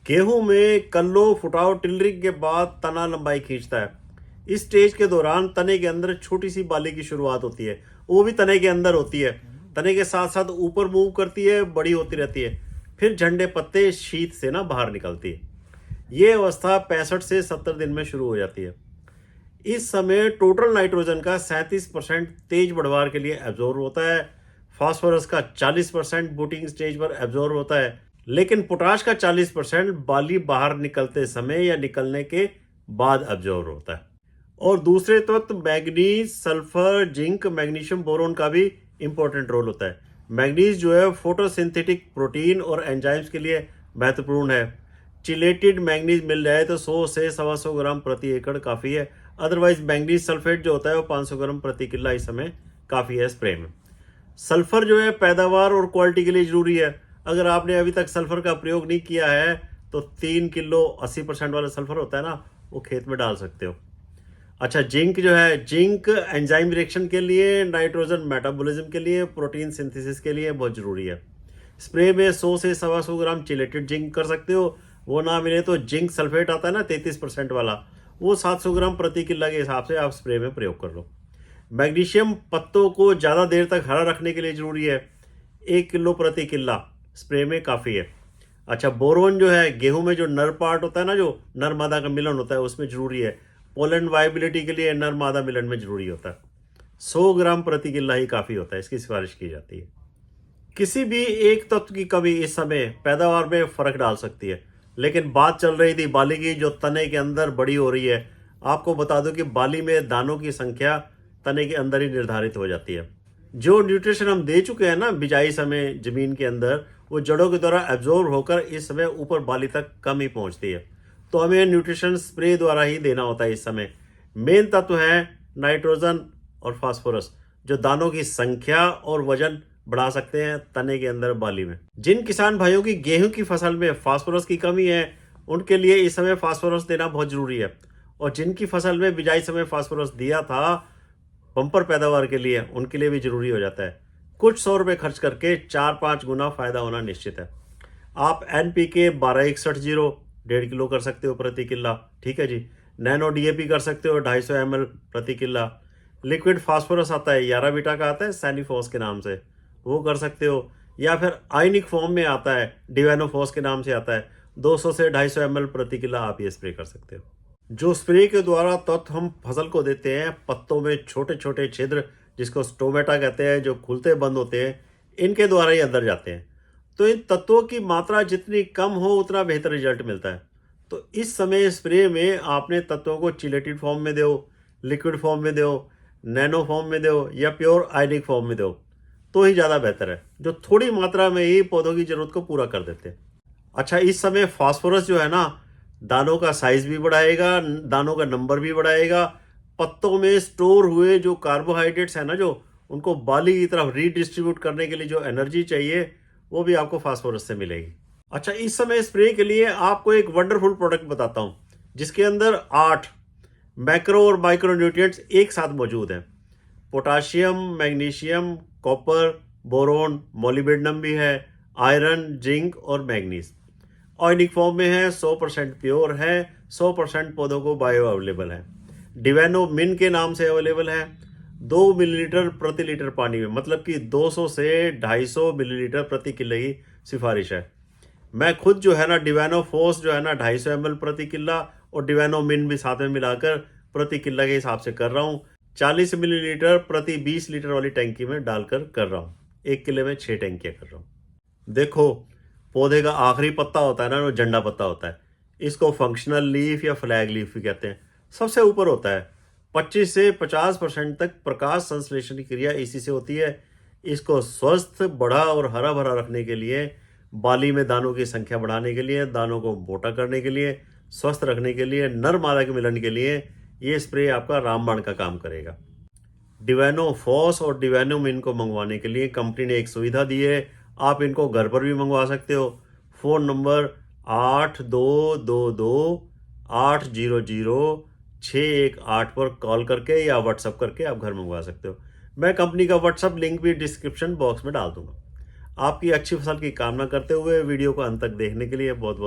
गेहूं में कल्लो फुटाव टिलरिंग के बाद तना लंबाई खींचता है। इस स्टेज के दौरान तने के अंदर छोटी सी बाली की शुरुआत होती है, वो भी तने के अंदर होती है। तने के साथ साथ ऊपर मूव करती है, बड़ी होती रहती है, फिर झंडे पत्ते शीत से ना बाहर निकलती है। ये अवस्था 65 से 70 दिन में शुरू हो जाती है। इस समय टोटल नाइट्रोजन का 37% तेज बढ़वार के लिए एब्जॉर्ब होता है। फास्फोरस का 40% बूटिंग स्टेज पर एब्जॉर्ब होता है, लेकिन पोटाश का 40% बाली बाहर निकलते समय या निकलने के बाद एब्जॉर्ब होता है। और दूसरे तत्व manganese, sulphur, zinc, magnesium, boron का भी इंपॉर्टेंट रोल होता है। मैग्नीज जो है फोटोसिंथेटिक प्रोटीन और एंजाइम्स के लिए महत्वपूर्ण है। चिलेटेड मैग्नीज मिल जाए तो 100 से 125 ग्राम प्रति एकड़ काफ़ी है। अदरवाइज मैग्नीज सल्फेट जो होता है वो 500 ग्राम प्रति किला इस समय काफ़ी है स्प्रे में। सल्फर जो है पैदावार और क्वालिटी के लिए ज़रूरी है। अगर आपने अभी तक सल्फर का प्रयोग नहीं किया है तो 3 किलो 80% वाला सल्फर होता है ना, वो खेत में डाल सकते हो। अच्छा, जिंक जो है, जिंक एंजाइम रिएक्शन के लिए, नाइट्रोजन मेटाबॉलिज्म के लिए, प्रोटीन सिंथेसिस के लिए बहुत ज़रूरी है। स्प्रे में 100 से 125 ग्राम चिलेटेड जिंक कर सकते हो। वो ना मिले तो जिंक सल्फेट आता है ना 33% वाला, वो 700 ग्राम प्रति किला के हिसाब से आप स्प्रे में प्रयोग कर लो। मैग्नीशियम पत्तों को ज़्यादा देर तक हरा रखने के लिए ज़रूरी है। 1 किलो प्रति किला स्प्रे में काफ़ी है। अच्छा, बोरोन जो है गेहूं में जो नर पार्ट होता है ना, जो नर मादा का मिलन होता है, उसमें ज़रूरी है। पोलन वाइबिलिटी के लिए नर मादा मिलन में ज़रूरी होता है। 100 ग्राम प्रति किला ही काफ़ी होता है, इसकी सिफारिश की जाती है। किसी भी एक तत्व की कमी इस समय पैदावार में फ़र्क डाल सकती है, लेकिन बात चल रही थी बाली की जो तने के अंदर बड़ी हो रही है। आपको बता दूं कि बाली में दानों की संख्या तने के अंदर ही निर्धारित हो जाती है। जो न्यूट्रिशन हम दे चुके हैं ना बिजाई समय ज़मीन के अंदर, वो जड़ों के द्वारा एब्जॉर्ब होकर इस समय ऊपर बाली तक कम ही पहुंचती है। तो हमें न्यूट्रिशन स्प्रे द्वारा ही देना होता है। इस समय मेन तत्व है नाइट्रोजन और फास्फोरस, जो दानों की संख्या और वजन बढ़ा सकते हैं तने के अंदर बाली में। जिन किसान भाइयों की गेहूं की फसल में फास्फोरस की कमी है, उनके लिए इस समय फास्फोरस देना बहुत जरूरी है। और जिनकी फसल में बिजाई समय फास्फोरस दिया था बम्पर पैदावार के लिए, उनके लिए भी जरूरी हो जाता है। कुछ 100 रुपये खर्च करके 4-5 गुना फायदा होना निश्चित है। आप NPK 1261 1.5 किलो कर सकते हो प्रति किला, ठीक है जी। नैनो DAP कर सकते हो 250 ml प्रति किला। लिक्विड फास्फोरस आता है, यारा बीटा का आता है सैनिफॉस के नाम से, वो कर सकते हो। या फिर आयनिक फॉर्म में आता है, डिवानोफॉस के नाम से आता है, 200 से 250 ml प्रति किला आप ये स्प्रे कर सकते हो। जो स्प्रे के द्वारा तत्व हम फसल को देते हैं, पत्तों में छोटे छोटे छिद्र जिसको स्टोमेटा कहते हैं, जो खुलते बंद होते हैं, इनके द्वारा ही अंदर जाते हैं। तो इन तत्वों की मात्रा जितनी कम हो उतना बेहतर रिजल्ट मिलता है। तो इस समय स्प्रे में आपने तत्वों को चिलेटेड फॉर्म में दो, लिक्विड फॉर्म में दो, नैनो फॉर्म में दो या प्योर आयनिक फॉर्म में दो, तो ही ज़्यादा बेहतर है, जो थोड़ी मात्रा में ही पौधों की जरूरत को पूरा कर देते हैं। अच्छा, इस समय फास्फोरस जो है ना, दानों का साइज भी बढ़ाएगा, दानों का नंबर भी बढ़ाएगा। पत्तों में स्टोर हुए जो कार्बोहाइड्रेट्स है ना, जो उनको बाली की तरफ रीडिस्ट्रीब्यूट करने के लिए जो एनर्जी चाहिए, वो भी आपको फास्फोरस से मिलेगी। अच्छा, इस समय स्प्रे के लिए आपको एक वंडरफुल प्रोडक्ट बताता हूँ, जिसके अंदर 8 मैक्रो और माइक्रो न्यूट्रिएंट्स एक साथ मौजूद हैं। Potassium, magnesium, copper, boron, molybdenum भी है, आयरन, जिंक और मैग्नीज। ऑर्गेनिक फॉर्म में है, 100% प्योर है, 100% पौधों को बायो अवेलेबल है। डिवेनो मिन के नाम से अवेलेबल है। 2 मिलीलीटर प्रति लीटर पानी में, मतलब कि 200 से 250 मिलीलीटर प्रति किले की सिफारिश है। मैं खुद जो है ना डिवानो फोर्स जो है ना 250 ml प्रति किला और डिवानो मिन भी साथ में मिलाकर प्रति किला के हिसाब से कर रहा हूँ। 40 मिलीलीटर प्रति 20 लीटर वाली टैंकी में डालकर कर रहा हूँ। 1 किले में 6 टैंकियाँ कर रहा हूँ। देखो, पौधे का आखिरी पत्ता होता है ना, वो झंडा पत्ता होता है। इसको फंक्शनल लीफ या फ्लैग लीफ भी कहते हैं। सबसे ऊपर होता है। 25 से 50% तक प्रकाश संश्लेषण की क्रिया इसी से होती है। इसको स्वस्थ, बड़ा और हरा भरा रखने के लिए, बाली में दानों की संख्या बढ़ाने के लिए, दानों को मोटा करने के लिए, स्वस्थ रखने के लिए, नर मादा के मिलन के लिए ये स्प्रे आपका रामबाण का काम करेगा। डिवानो फॉस और डिवानो मिन को मंगवाने के लिए कंपनी ने एक सुविधा दी है। आप इनको घर पर भी मंगवा सकते हो। फ़ोन नंबर 8222-800-618 पर कॉल करके या व्हाट्सअप करके आप घर मंगवा सकते हो। मैं कंपनी का व्हाट्सअप लिंक भी डिस्क्रिप्शन बॉक्स में डाल दूंगा। आपकी अच्छी फसल की कामना करते हुए वीडियो को अंत तक देखने के लिए बहुत बहुत